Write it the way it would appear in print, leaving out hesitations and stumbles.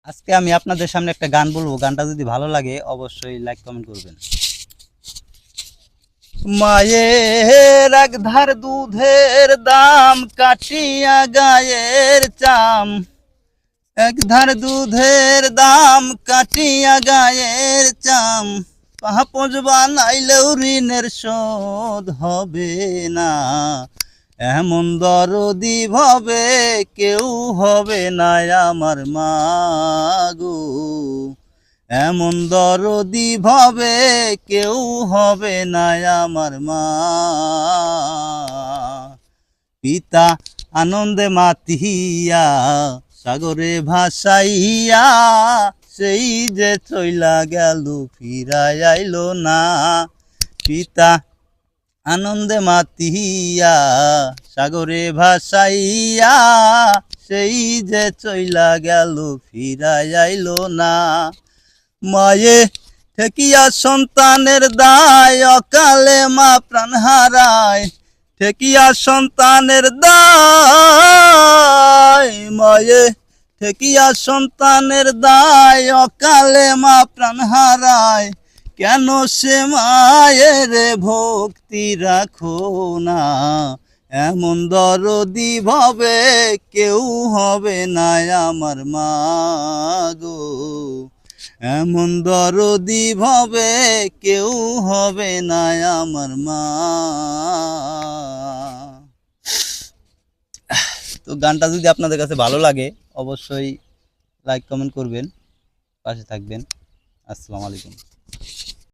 আজকে আমি আপনাদের সামনে একটা গান বলবো। গানটা যদি ভালো লাগে অবশ্যই লাইক কমেন্ট করবেন। মায়ের এক ধার দুধের দাম কাটিয়া গায়ের চাম, এক ধার দুধের দাম কাটিয়া গায়ের চাম, পাপোজ বানাইলেও ঋণের শোধ হবে না। এমন দরদি ভাবে কেউ হবে না আমার মা গো, এমন দরদি ভাবে কেউ হবে না আমার মা। পিতা আনন্দে মাতিয়া সাগরে ভাসাইয়া, সেই যে চইলা গেল ফিরাই আইলো না। পিতা আনন্দে মাতিয়া সাগরে ভাসাইয়া, সেই যে চইলা গেল ফিরাই আইলো না। মায়ে ঠেকিয়া সন্তানের দায়, অকালে মা প্রাণ হারায়। ঠেকিয়া সন্তানের দায়, মায়ে ঠেকিয়া সন্তানের দায়, অকালে মা প্রাণ হারায়। কেন সে মায়ের ভক্তি রাখো না, এমন দরদি ভাবে কেউ হবে না আমার মা গো, এমন দরদি ভাবে কেউ হবে না আমার মা। তো গানটা যদি আপনাদের কাছে ভালো লাগে অবশ্যই লাইক কমেন্ট করবেন, পাশে থাকবেন। আসসালামু আলাইকুম।